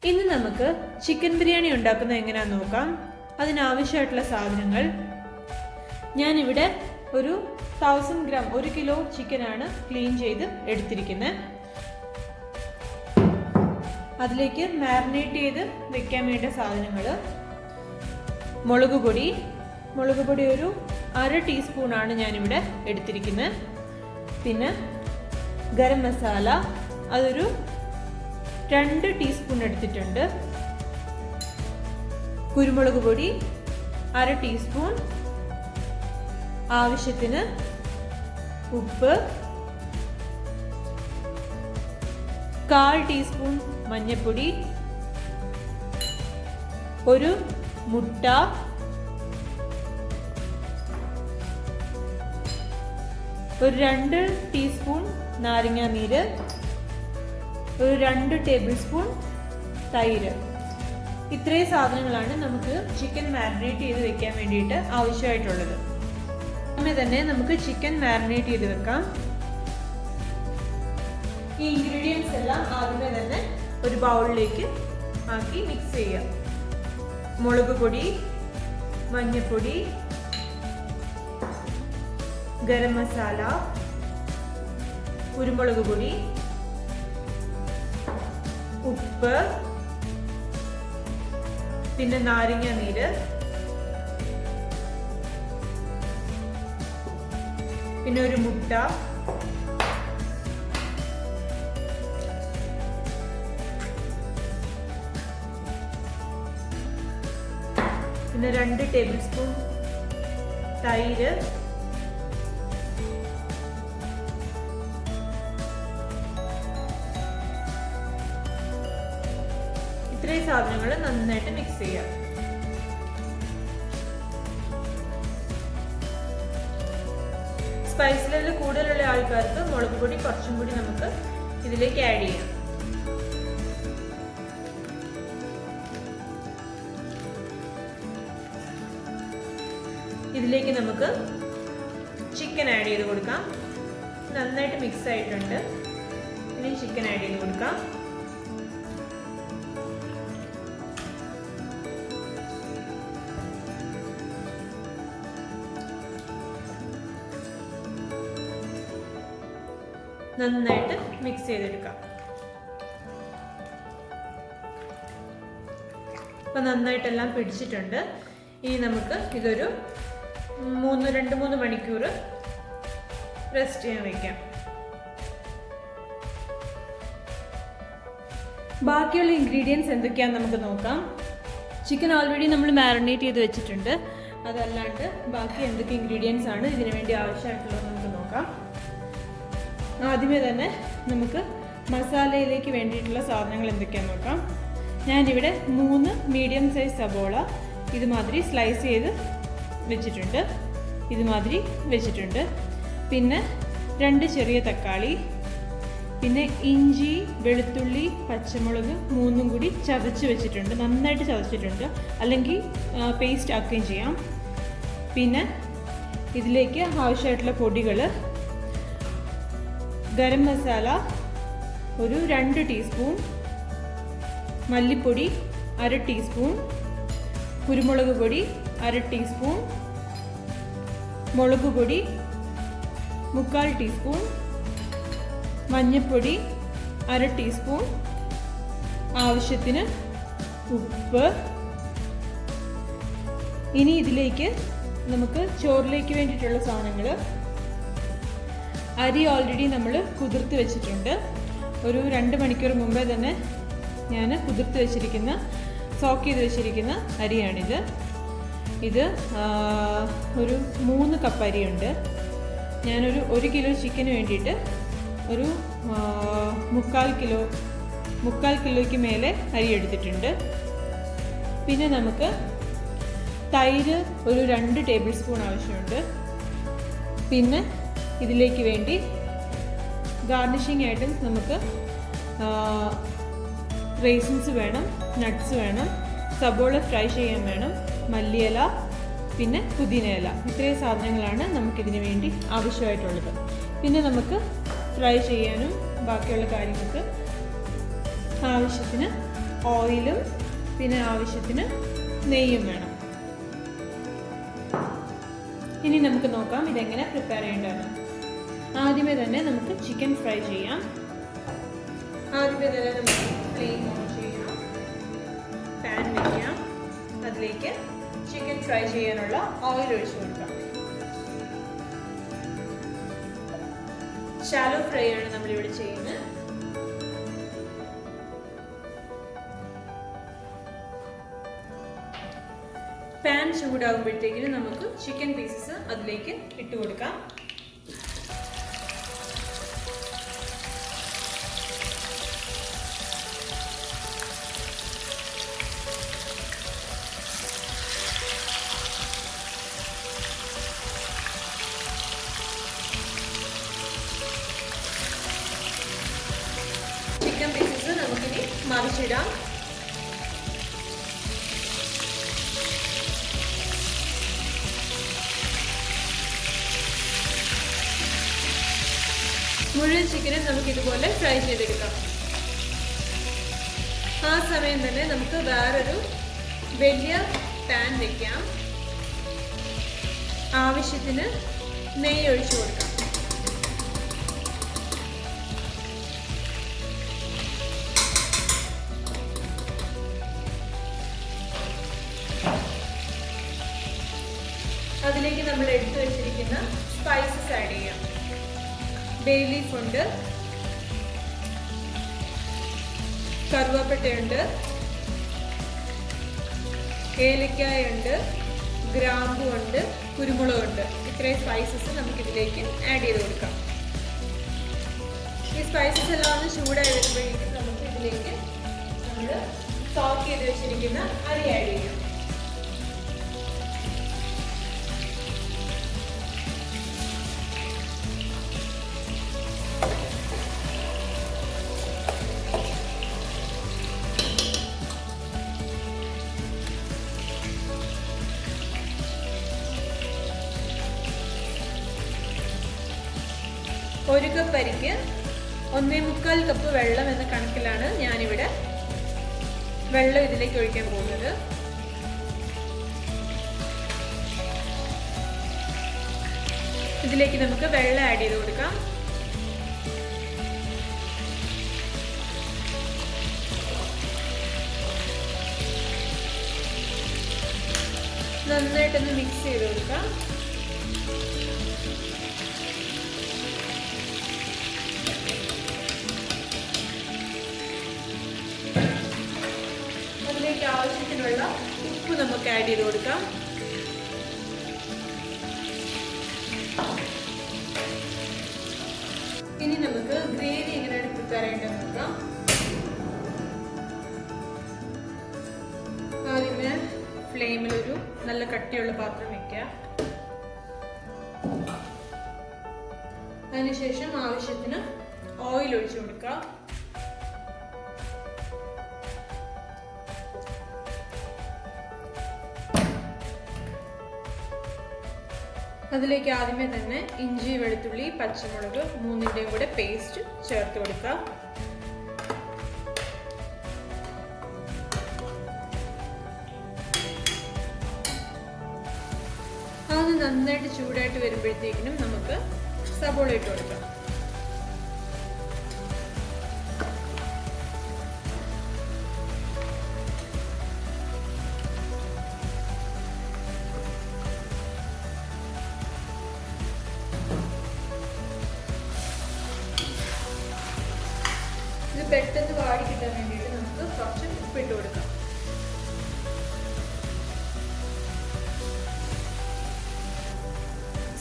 ഇന്ന് നമുക്ക് ചിക്കൻ ബിരിയാണി ഉണ്ടാക്കുന്നത് എങ്ങനെയാണെന്ന് നോക്കാം. അതിനാവശ്യമായിട്ടുള്ള സാധനങ്ങൾ ഞാനിവിടെ ഒരു 1000 ഗ്രാം 1 കിലോ ചിക്കനാണ് ക്ലീൻ ചെയ്ത് എടുത്തിരിക്കുന്നത്. അതിലേക്ക് മാരിനേറ്റ് ചെയ്ത് വെക്കാൻ വേണ്ട സാധനങ്ങൾ: മുളക് പൊടി ഒരു 1/2 ടീസ്പൂണാണ് ഞാനിവിടെ എടുത്തിരിക്കുന്നത്. പിന്നെ ഗരം മസാല അതൊരു 2 ടീസ്പൂൺ എടുത്തിട്ടുണ്ട്. കുരുമുളക് പൊടി 1/2 ടീസ്പൂൺ, ആവശ്യത്തിന് ഉപ്പ്, 1/4 ടീസ്പൂൺ മഞ്ഞൾപ്പൊടി, ഒരു മുട്ട, ഒരു 2 ടീസ്പൂൺ നാരങ്ങ നീര്, ഒരു 2 ടേബിൾ സ്പൂൺ തൈര്. ഇത്രയും സാധനങ്ങളാണ് നമുക്ക് ചിക്കൻ മാരിനേറ്റ് ചെയ്ത് വെക്കാൻ വേണ്ടിയിട്ട് ആവശ്യമായിട്ടുള്ളത്. അങ്ങനെ തന്നെ നമുക്ക് ചിക്കൻ മാരിനേറ്റ് ചെയ്ത് വെക്കാം. ഈ ഇൻഗ്രീഡിയൻസ് എല്ലാം ആദ്യമേ തന്നെ ഒരു ബൗളിലേക്ക് ആക്കി മിക്സ് ചെയ്യാം. മുളക് പൊടി, മഞ്ഞൾപ്പൊടി, ഗരം മസാല, കുരുമുളക് പൊടി, ഉപ്പ്, പിന്നെ നാരങ്ങ നീര്, പിന്നെ ഒരു മുട്ട, പിന്നെ 2 ടേബിൾ സ്പൂൺ തൈര്, ഇത്രയും സാധനങ്ങൾ നന്നായിട്ട് മിക്സ് ചെയ്യാം. സ്പൈസ് ലെവൽ കൂടുതലുള്ള ആൾക്കാർക്ക് മുളക് പൊടി കുറച്ചും കൂടി നമുക്ക് ഇതിലേക്ക് ആഡ് ചെയ്യാം. ഇതിലേക്ക് നമുക്ക് ചിക്കൻ ആഡ് ചെയ്ത് കൊടുക്കാം. നന്നായിട്ട് മിക്സ് ആയിട്ടുണ്ട്. ഇനി ചിക്കൻ ആഡ് ചെയ്ത് കൊടുക്കാം. നന്നായിട്ട് മിക്സ് ചെയ്തെടുക്കാം. അപ്പം നന്നായിട്ടെല്ലാം പിടിച്ചിട്ടുണ്ട്. ഇനി നമുക്ക് ഇതൊരു 2-3 മണിക്കൂർ റെസ്റ്റ് ചെയ്യാൻ വയ്ക്കാം. ബാക്കിയുള്ള ഇൻഗ്രീഡിയൻസ് എന്തൊക്കെയാണെന്ന് നമുക്ക് നോക്കാം. ചിക്കൻ ഓൾറെഡി നമ്മൾ മാരിനേറ്റ് ചെയ്ത് വെച്ചിട്ടുണ്ട്. അതല്ലാണ്ട് ബാക്കി എന്തൊക്കെ ഇൻഗ്രീഡിയൻസ് ആണ് ഇതിനു വേണ്ടി ആവശ്യമായിട്ടുള്ളത് നമുക്ക് നോക്കാം. ആദ്യമേ തന്നെ നമുക്ക് മസാലയിലേക്ക് വേണ്ടിയിട്ടുള്ള സാധനങ്ങൾ എന്തൊക്കെയാണെന്ന് നോക്കാം. ഞാനിവിടെ 3 മീഡിയം സൈസ് സബോള ഇതുമാതിരി സ്ലൈസ് ചെയ്ത് വെച്ചിട്ടുണ്ട്. പിന്നെ 2 ചെറിയ തക്കാളി, പിന്നെ ഇഞ്ചി, വെളുത്തുള്ളി, പച്ചമുളക് 3 കൂടി ചതച്ച് വെച്ചിട്ടുണ്ട്. നന്നായിട്ട് ചതച്ചിട്ടുണ്ട്, അല്ലെങ്കിൽ പേസ്റ്റ് ആക്കുകയും ചെയ്യാം. പിന്നെ ഇതിലേക്ക് ആവശ്യമായിട്ടുള്ള പൊടികൾ: ഗരം മസാല ഒരു 2 ടീസ്പൂൺ, മല്ലിപ്പൊടി 1/2 ടീസ്പൂൺ, കുരുമുളക് പൊടി 1/2 ടീസ്പൂൺ, മുളക് പൊടി 3/4 ടീസ്പൂൺ, മഞ്ഞൾപ്പൊടി 1/2 ടീസ്പൂൺ, ആവശ്യത്തിന് ഉപ്പ്. ഇനി ഇതിലേക്ക് നമുക്ക് ചോറിലേക്ക് വേണ്ടിയിട്ടുള്ള സാധനങ്ങൾ: അരി ഓൾറെഡി നമ്മൾ കുതിർത്ത് വെച്ചിട്ടുണ്ട്. ഒരു 2 മണിക്കൂർ മുമ്പേ തന്നെ ഞാൻ കുതിർത്ത് വെച്ചിരിക്കുന്ന, സോക്ക് ചെയ്ത് വെച്ചിരിക്കുന്ന അരിയാണിത്. ഇത് ഒരു 3 കപ്പ് അരിയുണ്ട്. ഞാനൊരു 1 കിലോ ചിക്കന് വേണ്ടിയിട്ട് ഒരു 3/4 കിലോയ്ക്ക് മേലെ അരി എടുത്തിട്ടുണ്ട്. പിന്നെ നമുക്ക് തൈര് ഒരു 2 ടേബിൾ സ്പൂൺ ആവശ്യമുണ്ട്. പിന്നെ ഇതിലേക്ക് വേണ്ടി ഗാർണിഷിംഗ് ഐറ്റംസ് നമുക്ക് റേസിൻസ് വേണം, നട്ട്സ് വേണം, സബോള ഫ്രൈ ചെയ്യാൻ വേണം, മല്ലിയില, പിന്നെ പുതിന ഇല. ഇത്രയും സാധനങ്ങളാണ് നമുക്കിതിന് വേണ്ടി ആവശ്യമായിട്ടുള്ളത്. പിന്നെ നമുക്ക് ഫ്രൈ ചെയ്യാനും ബാക്കിയുള്ള കാര്യങ്ങൾക്ക് ആവശ്യത്തിന് ഓയിലും പിന്നെ ആവശ്യത്തിന് നെയ്യും വേണം. ഇനി നമുക്ക് നോക്കാം ഇതെങ്ങനെ പ്രിപ്പയർ ചെയ്യേണ്ടതെന്ന്. ആദ്യമേ തന്നെ നമുക്ക് ചിക്കൻ ഫ്രൈ ചെയ്യാം. ആദ്യമേ തന്നെ നമുക്ക് ഫ്ലെയിം ഓൺ ചെയ്യാം, പാൻ വയ്ക്കാം, അതിലേക്ക് ചിക്കൻ ഫ്രൈ ചെയ്യാനുള്ള ഓയിൽ ഒഴിച്ചു കൊടുക്കാം. ഷാലോ ഫ്രൈ ആണ് നമ്മളിവിടെ ചെയ്യുന്നത്. പാൻ ചൂടാകുമ്പോഴത്തേക്കിന് നമുക്ക് ചിക്കൻ പീസസ് അതിലേക്ക് ഇട്ട് കൊടുക്കാം. ചിക്കൻ പീസസ് നമുക്കിനി മറിച്ചിടാം. മുഴുവൻ ചിക്കനും നമുക്ക് ഇതുപോലെ ഫ്രൈ ചെയ്തെടുക്കാം. ആ സമയം തന്നെ നമുക്ക് വേറൊരു വലിയ പാൻ വെക്കാം. ആവശ്യത്തിന് നെയ്യ് ഒഴിച്ചു കൊടുക്കാം. അതിലേക്ക് നമ്മൾ എടുത്തു വെച്ചിരിക്കുന്ന സ്പൈസസ് ആഡ് ചെയ്യാം. ബേ ലീഫ് ഉണ്ട്, കറുവപ്പട്ടയുണ്ട്, ഏലക്കായ ഉണ്ട്, ഗ്രാമ്പു ഉണ്ട്, കുരുമുളകുണ്ട്. ഇത്രയും സ്പൈസസ് നമുക്കിതിലേക്ക് ആഡ് ചെയ്ത് കൊടുക്കാം. ഈ സ്പൈസസ് എല്ലാം ഒന്ന് ചൂടായി വരുമ്പോഴേക്കും നമുക്ക് ഇതിലേക്ക് നമ്മൾ സോക്ക് ചെയ്ത് വെച്ചിരിക്കുന്ന അരി ആഡ് ചെയ്യാം. ഒരു കപ്പ് അരിക്ക് 1.25 കപ്പ് വെള്ളം എന്ന കണക്കിലാണ് ഞാനിവിടെ വെള്ളം ഇതിലേക്ക് ഒഴിക്കാൻ പോകുന്നത്. ഇതിലേക്ക് നമുക്ക് വെള്ളം ആഡ് ചെയ്ത് കൊടുക്കാം. നന്നായിട്ടൊന്ന് മിക്സ് ചെയ്ത് കൊടുക്കാം. അതിലേക്ക് ആവശ്യത്തിനുള്ള ഉപ്പ് നമുക്ക് ആഡ് ചെയ്ത് കൊടുക്കാം. ഇനി നമുക്ക് ഗ്രേവി എങ്ങനെയാണ് പ്രിപ്പയർ ചെയ്യേണ്ടത് നോക്കാം. ആദ്യമേ ഫ്ലെയിമിൽ ഒരു നല്ല കട്ടിയുള്ള പാത്രം വെക്കുക. അതിനുശേഷം ആവശ്യത്തിന് ഓയിൽ ഒഴിച്ചു കൊടുക്കുക. അതിലേക്ക് ആദ്യമേ തന്നെ ഇഞ്ചി, വെളുത്തുള്ളി, പച്ചമുളക് 3ന്റെയും കൂടെ പേസ്റ്റ് ചേർത്ത് കൊടുക്കുക. അത് നന്നായിട്ട് ചൂടായിട്ട് വരുമ്പോഴത്തേക്കിനും നമുക്ക് സബോള ഇട്ട് കൊടുക്കാം. ഇത് പെട്ടെന്ന് വാടി കിട്ടാൻ വേണ്ടിയിട്ട് നമുക്ക് കുറച്ച് ഉപ്പിട്ട് കൊടുക്കാം.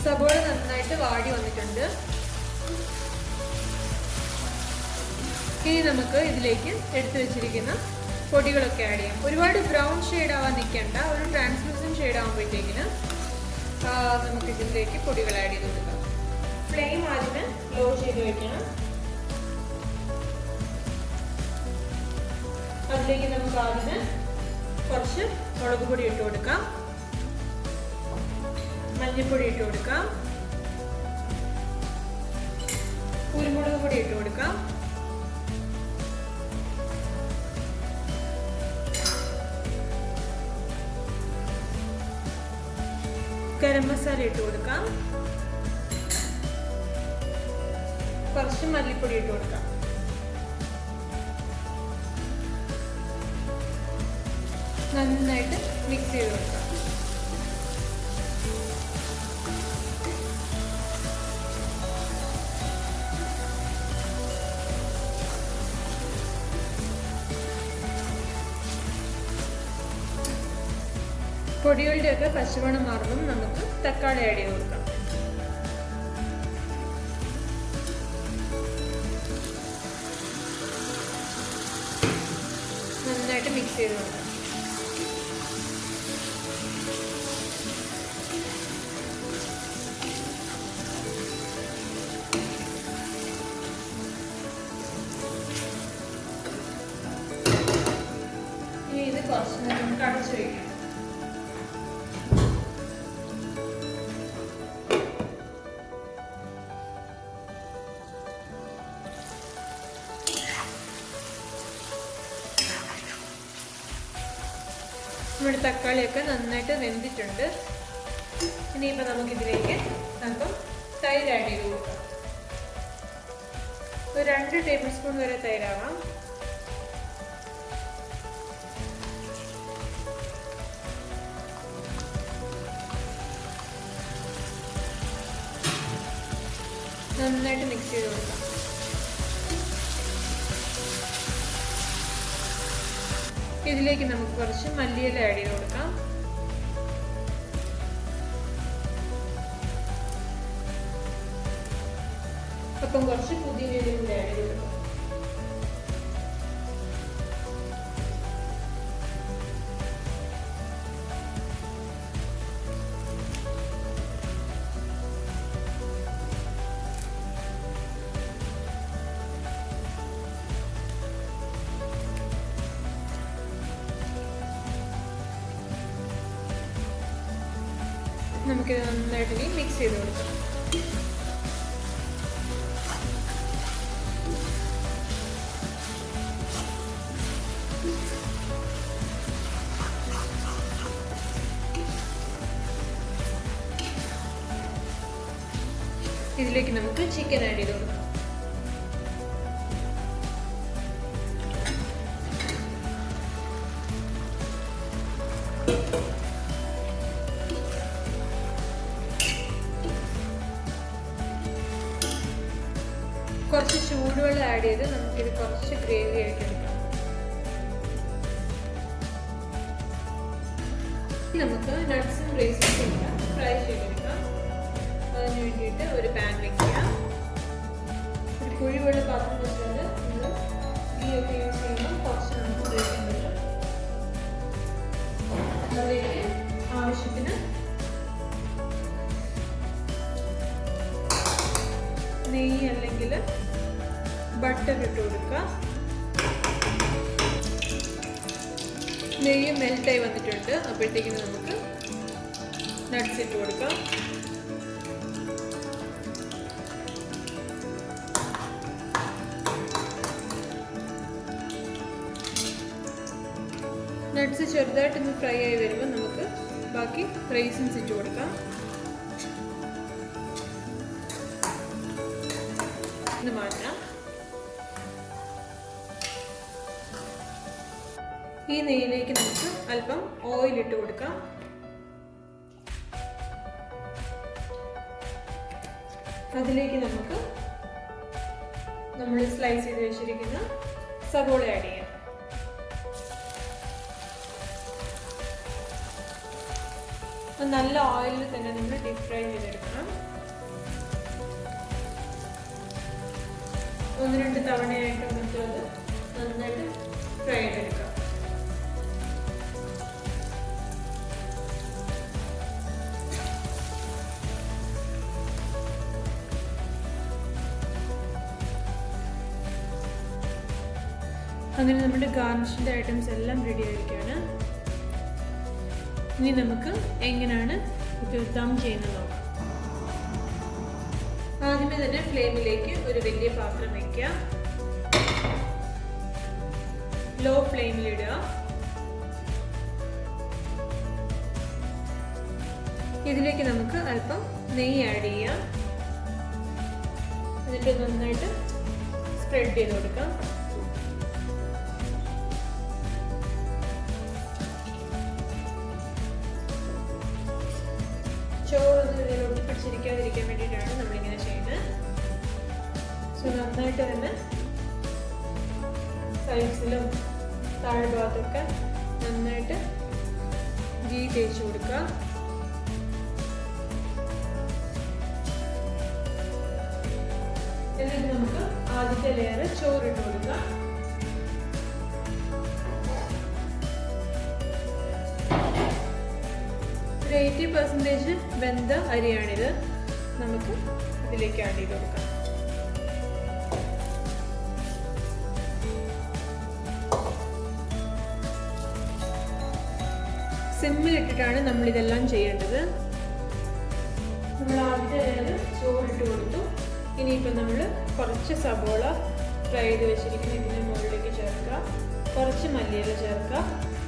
സബോള നന്നായിട്ട് വാടി വന്നിട്ടുണ്ട്. ഇനി നമുക്ക് ഇതിലേക്ക് എടുത്തു വെച്ചിരിക്കുന്ന പൊടികളൊക്കെ ആഡ് ചെയ്യാം. ഒരുപാട് ബ്രൗൺ ഷെയ്ഡ് ആവാൻ നിൽക്കേണ്ട, ഒരു ട്രാൻസ്ലൂസൻറ്റ് ഷെയ്ഡ് ആകുമ്പോഴത്തേക്കിന് നമുക്ക് ഇതിലേക്ക് പൊടികൾ ആഡ് ചെയ്ത് കൊടുക്കാം. ഫ്ലെയിം ആദ്യമേ ലോ ചെയ്ത് വെക്കണം. അതിലേക്ക് നമുക്ക് ആദ്യമേ കുറച്ച് മുളക് പൊടി ഇട്ട് കൊടുക്കാം, മഞ്ഞൾപ്പൊടി ഇട്ട് കൊടുക്കാം, കുരുമുളക് പൊടി ഇട്ട് കൊടുക്കാം, ഗരം മസാല ഇട്ട് കൊടുക്കാം. കുറച്ച് മല്ലിപ്പൊടി ഇട്ട് കൊടുക്കാം. നന്നായിട്ട് മിക്സ് ചെയ്ത് കൊടുക്കാം. പൊടികളുടെയൊക്കെ പച്ചമണം മാറുമ്പം നമുക്ക് തക്കാളി ആഡ് ചെയ്ത് കൊടുക്കാം. നന്നായിട്ട് മിക്സ് ചെയ്ത് കൊടുക്കാം. ഇനി ഇത് കുറച്ച് നേരം നമുക്ക് അടച്ചു വയ്ക്കാം. നമ്മുടെ തക്കാളിയൊക്കെ നന്നായിട്ട് വെന്തിട്ടുണ്ട്. ഇനിയിപ്പോൾ നമുക്കിതിലേക്ക് അല്പം തൈര് ആഡ് ചെയ്ത് കൊടുക്കാം. ഒരു 2 ടേബിൾ സ്പൂൺ വരെ തൈരാവാം. നന്നായിട്ട് മിക്സ് ചെയ്ത് കൊടുക്കാം. ഇതിലേക്ക് നമുക്ക് കുറച്ച് മല്ലിയില ആഡ് ചെയ്ത് കൊടുക്കാം. അപ്പം കുറച്ച് പുതിനയില കൂടി ആഡ് ചെയ്ത് കൊടുക്കാം. നമുക്കിത് നന്നായിട്ട് ഇനി മിക്സ് ചെയ്ത് കൊടുക്കാം. ഇതിലേക്ക് നമുക്ക് ചിക്കൻ ആഡ് ചെയ്ത് കൊടുക്കാം. കുറച്ച് ചൂടുവെള്ളം ആഡ് ചെയ്ത് നമുക്കിത് കുറച്ച് ഗ്രേവി ആയിട്ട് എടുക്കാം. നമുക്ക് നട്ട്സും റൈസും എല്ലാം ഫ്രൈ ചെയ്തെടുക്കാം. അതിന് വേണ്ടിയിട്ട് ഒരു പാൻ വെക്കുക. ഒരു കുഴിവുള്ള പാത്രം വെച്ചാൽ നമ്മൾ ഗീയൊക്കെ യൂസ് ചെയ്യുമ്പോൾ കുറച്ച് നമുക്ക് ഉപയോഗിക്കാൻ പറ്റും. അതിലേക്ക് ആവശ്യത്തിന് നെയ്യ് അല്ലെങ്കിൽ ബട്ടർ ഇട്ട് കൊടുക്കുക. നെയ്യ് മെൽറ്റായി വന്നിട്ടുണ്ട്. അപ്പോഴത്തേക്കും നമുക്ക് നട്ട്സ് ഇട്ട് കൊടുക്കാം. നട്ട്സ് ചെറുതായിട്ടൊന്ന് ഫ്രൈ ആയി വരുമ്പോൾ നമുക്ക് ബാക്കി റൈസിൻസ് ഇട്ട് കൊടുക്കാം. ഇത് മാറ്റാം. ഈ നെയ്യിലേക്ക് നമുക്ക് അല്പം ഓയിൽ ഇട്ട് കൊടുക്കാം. അതിലേക്ക് നമുക്ക് നമ്മൾ സ്ലൈസ് ചെയ്ത് വെച്ചിരിക്കുന്ന സവോള ആഡ് ചെയ്യാം. നല്ല ഓയിലിൽ തന്നെ നമ്മൾ ഡീപ് ഫ്രൈ ചെയ്തെടുക്കണം. 1-2 തവണയായിട്ട് നമുക്ക് അത് നന്നായിട്ട് ഫ്രൈ ചെയ്തെടുക്കാം. അങ്ങനെ നമ്മുടെ ഗാർണിഷിൻ്റെ ഐറ്റംസ് എല്ലാം റെഡി ആയിരിക്കുകയാണ്. ഇനി നമുക്ക് എങ്ങനെയാണ് ഇത് ദം ചെയ്യുന്നത് നോക്കാം. ആദ്യമേ തന്നെ ഫ്ലെയിമിലേക്ക് ഒരു വലിയ പാത്രം വയ്ക്കുക. ലോ ഫ്ലെയിമിലിടുക. ഇതിലേക്ക് നമുക്ക് അല്പം നെയ്യ് ആഡ് ചെയ്യാം. എന്നിട്ട് നന്നായിട്ട് സ്പ്രെഡ് ചെയ്ത് കൊടുക്കാം. ചോറൊന്നും ഇതിൽ ഒട്ടിപ്പിടിച്ചിരിക്കാതിരിക്കാൻ വേണ്ടിയിട്ടാണ് നമ്മളിങ്ങനെ ചെയ്യുന്നത്. സോ നന്നായിട്ട് തന്നെ സൈഡ്സിലും താഴ്ഭാഗത്തൊക്കെ നന്നായിട്ട് ഗീ തേച്ച് കൊടുക്കുക. എന്നിട്ട് നമുക്ക് ആദ്യത്തെ ലെയർ ചോറിട്ട് കൊടുക്കാം. ഒരു 80% വെന്ത അരിയാണിത്. നമുക്ക് ഇതിലേക്ക് ആഡ് ചെയ്ത് കൊടുക്കാം. സിമ്മിലിട്ടിട്ടാണ് നമ്മളിതെല്ലാം ചെയ്യേണ്ടത്. നമ്മൾ ആദ്യത്തെ ലെയർ ചോറിട്ട് കൊടുത്തു. ഇനിയിപ്പോൾ നമ്മൾ കുറച്ച് സബോള ഫ്രൈ ചെയ്ത് വെച്ചിരിക്കുന്ന ഇതിൻ്റെ മുകളിലേക്ക് ചേർക്കുക. കുറച്ച് മല്ലിയില ചേർക്കുക.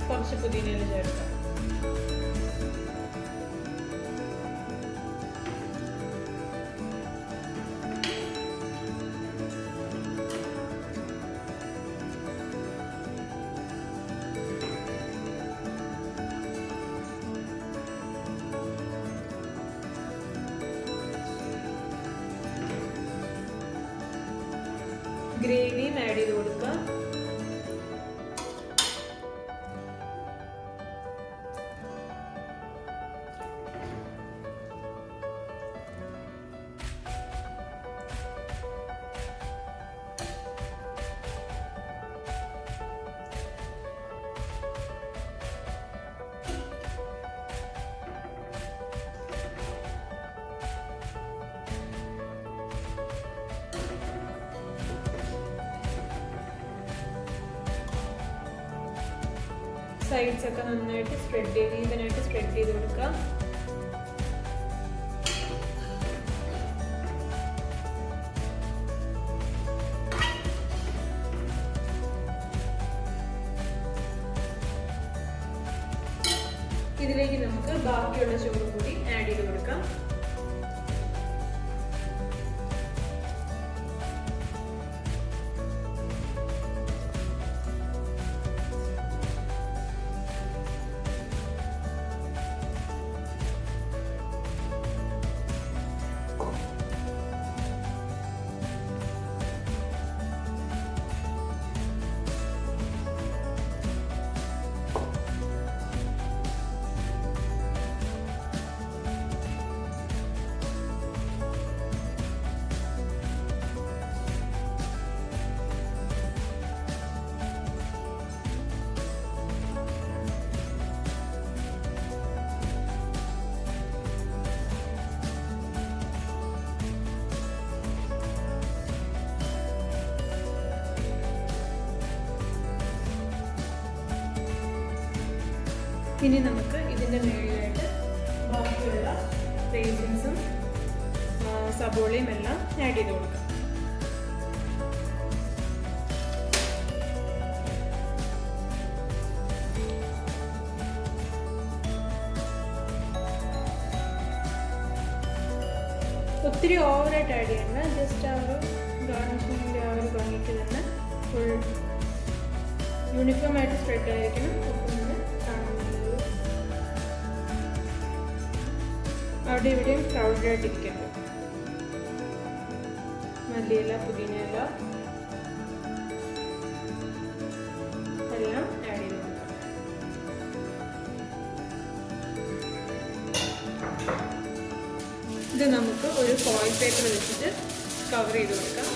കുറച്ച് പുതിനയില ചേർക്കുക. ഗ്രേവിയും ആഡ് ചെയ്ത് കൊടുക്കുക. സൈഡ്സ് ഒക്കെ നന്നായിട്ട് സ്പ്രെഡ് ചെയ്ത് ഈവനായിട്ട് സ്പ്രെഡ് ചെയ്ത് കൊടുക്കുക. ഇതിലേക്ക് നമുക്ക് ബാക്കിയുള്ള ചോറ് കൂടി ആഡ് ചെയ്ത് കൊടുക്കാം. ഇനി നമുക്ക് ഇതിൻ്റെ മേളിലായിട്ട് ബാക്കിയുള്ള റേസിൻസും സബോളയും എല്ലാം ആഡ് ചെയ്ത് കൊടുക്കാം. ഒത്തിരി ഓവറായിട്ട് ആഡ് ചെയ്യണ്ട. ജസ്റ്റ് ആ ഒരു ഗാർണിഷിങ്ങിൻ്റെ ആ ഒരു ഭംഗിക്ക് തന്നെ ഫുൾ യൂണിഫോം ആയിട്ട് സ്പ്രെഡ് ആയിരിക്കണം. ഒപ്പം തന്നെ അവിടെ ഇവിടെയും ക്രൗഡായിട്ടിരിക്കുന്നത്. മല്ലിയില പുതിനയില എല്ലാം ആഡ് ചെയ്ത് കൊടുക്കാം. ഇത് നമുക്ക് ഒരു ഫോയിൽ പേപ്പർ വെച്ചിട്ട് കവർ ചെയ്ത് കൊടുക്കാം.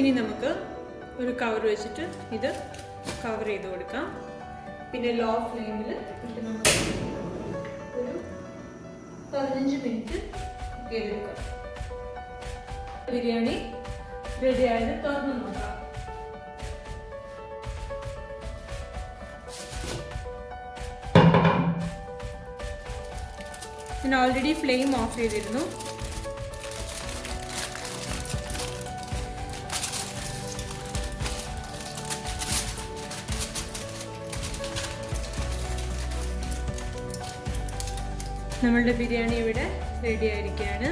ഇനി നമുക്ക് ഒരു കവർ വെച്ചിട്ട് ഇത് കവർ ചെയ്ത് കൊടുക്കാം. പിന്നെ ലോ ഫ്ലെയിമിൽ ഇട്ട് നമുക്ക് ഒരു 15 മിനിറ്റ് കുക്ക് ചെയ്തെടുക്കാം. ബിരിയാണി റെഡി ആയത് തുറന്ന് നോക്കാം. ഞാൻ ഓൾറെഡി ഫ്ലെയിം ഓഫ് ചെയ്തിരുന്നു. നമ്മളുടെ ബിരിയാണി ഇവിടെ റെഡി ആയിരിക്കുകയാണ്.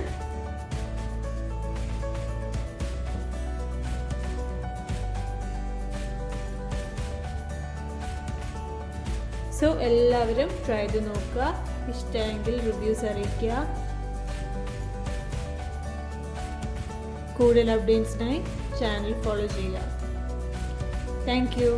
സോ എല്ലാവരും ട്രൈ ചെയ്ത് നോക്കുക. ഇഷ്ടമെങ്കിൽ റിവ്യൂസ് അറിയിക്കുക. കൂടുതൽ അപ്ഡേറ്റ്സിനായി ചാനൽ ഫോളോ ചെയ്യുക. Thank you.